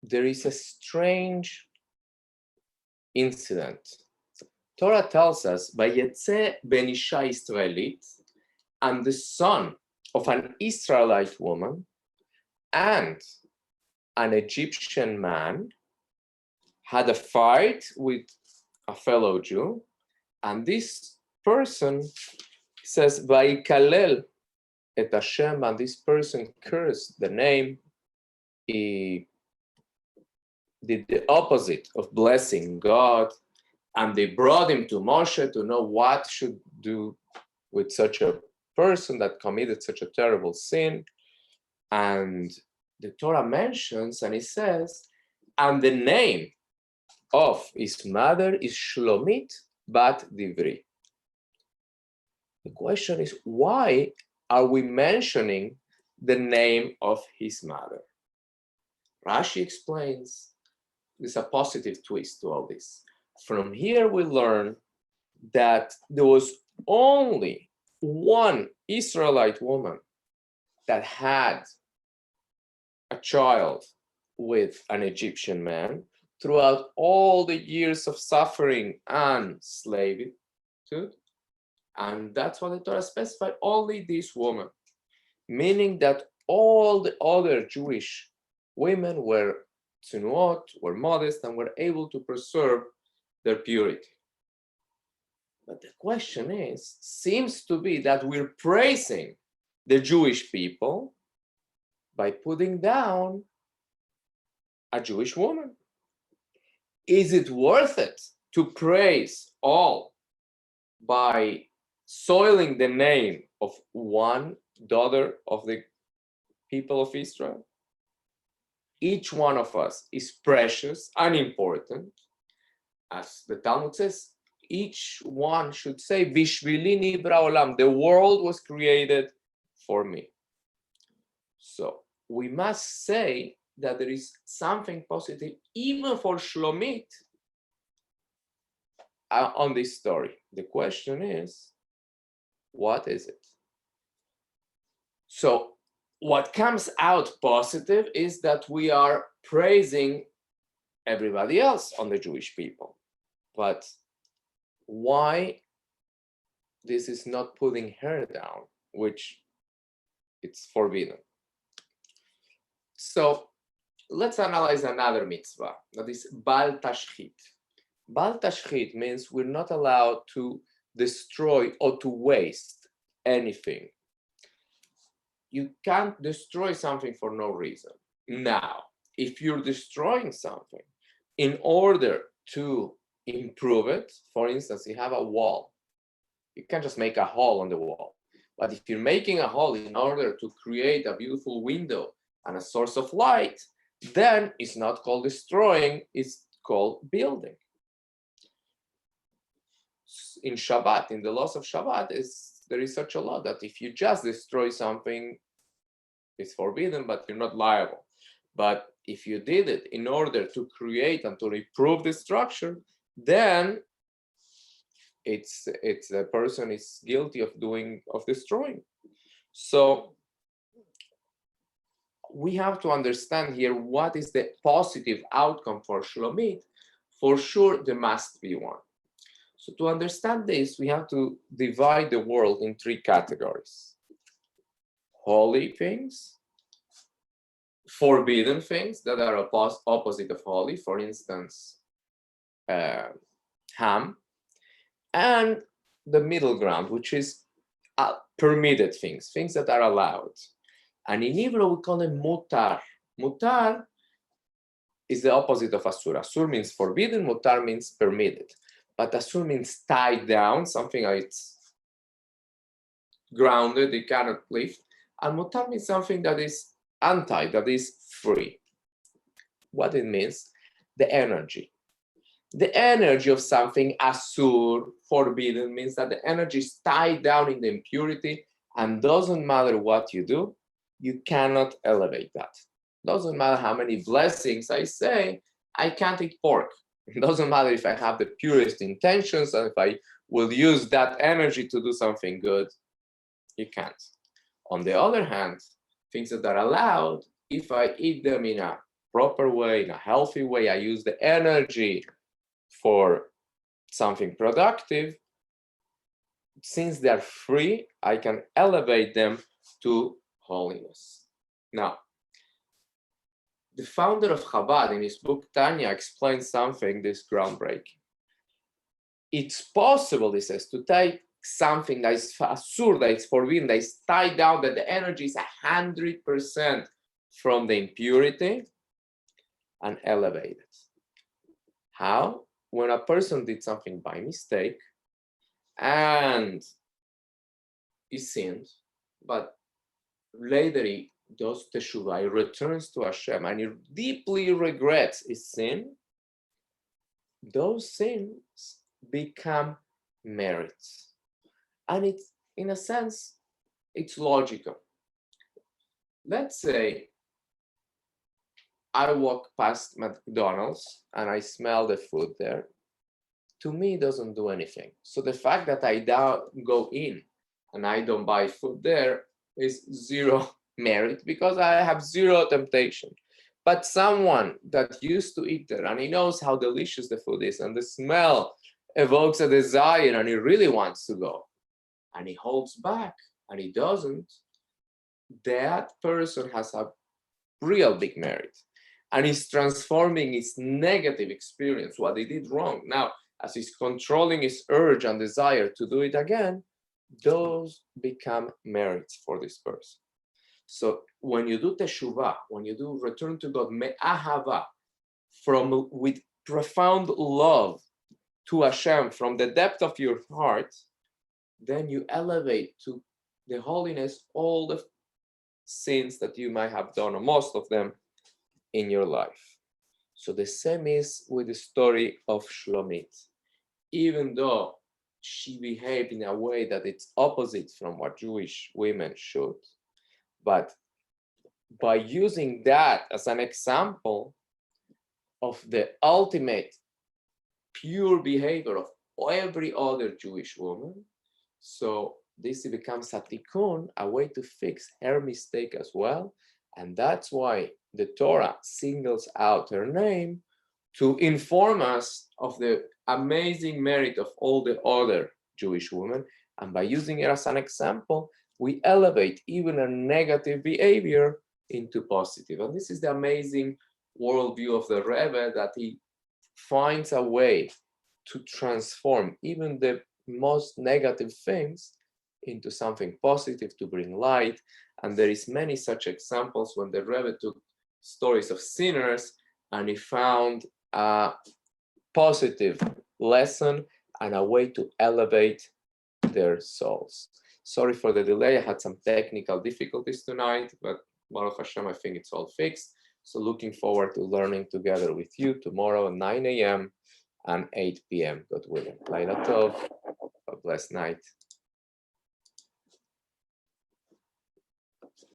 there is a strange incident. Torah tells us, "Vayetze ben isha Israelit," and the son of an Israelite woman and an Egyptian man had a fight with a fellow Jew, and this person says, "Vayikalel et Hashem," and this person cursed the name. He did the opposite of blessing God, and they brought him to Moshe to know what should do with such a person that committed such a terrible sin. And the Torah mentions, and it says, and the name of his mother is Shlomit bat Divri. The question is, why are we mentioning the name of his mother? Rashi explains there's a positive twist to all this. From here we learn that there was only one Israelite woman that had a child with an Egyptian man throughout all the years of suffering and slavery. And that's what the Torah specified, only this woman, meaning that all the other Jewish women were tzunuot, were modest, and were able to preserve their purity. But the question is, seems to be that we're praising the Jewish people by putting down a Jewish woman. Is it worth it to praise all by soiling the name of one daughter of the people of Israel? Each one of us is precious and important. As the Talmud says, each one should say, Bishvili nibra olam, the world was created for me. So we must say that there is something positive, even for Shlomit, on this story. The question is, what is it? So what comes out positive is that we are praising everybody else on the Jewish people. But why this is not putting her down, which it's forbidden. So let's analyze another mitzvah, that is Bal Tashchit. Bal Tashchit means we're not allowed to destroy or to waste anything. You can't destroy something for no reason. Now, if you're destroying something in order to improve it, for instance, you have a wall, you can't just make a hole on the wall. But if you're making a hole in order to create a beautiful window and a source of light, then it's not called destroying, it's called building. In Shabbat, in the laws of Shabbat, there is such a law that if you just destroy something, it's forbidden, but you're not liable. But if you did it in order to create and to improve the structure, then it's a person is guilty of destroying. So we have to understand here what is the positive outcome for Shlomit. For sure, there must be one. So to understand this, we have to divide the world in three categories: holy things, forbidden things that are opposite of holy, for instance, ham, and the middle ground, which is permitted things that are allowed. And in Hebrew, we call them mutar. Mutar is the opposite of asur. Asur means forbidden, mutar means permitted. But asur means tied down, something that's grounded, it cannot lift. And mutar means something that is untied, that is free. What it means? The energy. The energy of something asur, forbidden, means that the energy is tied down in the impurity, and doesn't matter what you do, you cannot elevate that. Doesn't matter how many blessings I say, I can't eat pork. It doesn't matter if I have the purest intentions and if I will use that energy to do something good, you can't. On the other hand, things that are allowed, if I eat them in a proper way, in a healthy way. I use the energy for something productive. Since they're free, I can elevate them to holiness. Now, the founder of Chabad in his book Tanya explains something this groundbreaking. It's possible, he says, to take something that is asur, that is forbidden, that is tied down, that the energy is 100% from the impurity, and elevate it. How? When a person did something by mistake and he sinned, but later he does teshuvah, he returns to Hashem, and he deeply regrets his sin, those sins become merits. And it's, in a sense, it's logical. Let's say I walk past McDonald's and I smell the food there. To me, it doesn't do anything. So the fact that I go in and I don't buy food there is zero merit, because I have zero temptation. But someone that used to eat there and he knows how delicious the food is and the smell evokes a desire and he really wants to go and he holds back and he doesn't, that person has a real big merit. And he's transforming his negative experience, what he did wrong. Now, as he's controlling his urge and desire to do it again, those become merits for this person. So when you do teshuvah, when you do return to God, me'ahava, with profound love to Hashem from the depth of your heart, then you elevate to the holiness all the sins that you might have done, or most of them, in your life. So the same is with the story of Shlomit. Even though she behaved in a way that it's opposite from what Jewish women should, but by using that as an example of the ultimate pure behavior of every other Jewish woman, so this becomes a tikkun, a way to fix her mistake as well. And that's why the Torah singles out her name to inform us of the amazing merit of all the other Jewish women. And by using it as an example, we elevate even a negative behavior into positive. And this is the amazing worldview of the Rebbe, that he finds a way to transform even the most negative things into something positive, to bring light. And there is many such examples when the Rebbe took stories of sinners and he found a positive lesson and a way to elevate their souls. Sorry for the delay. I had some technical difficulties tonight, but Baruch Hashem, I think it's all fixed. So looking forward to learning together with you tomorrow at 9 a.m. and 8 p.m. God willing. Laila Tov. A blessed night.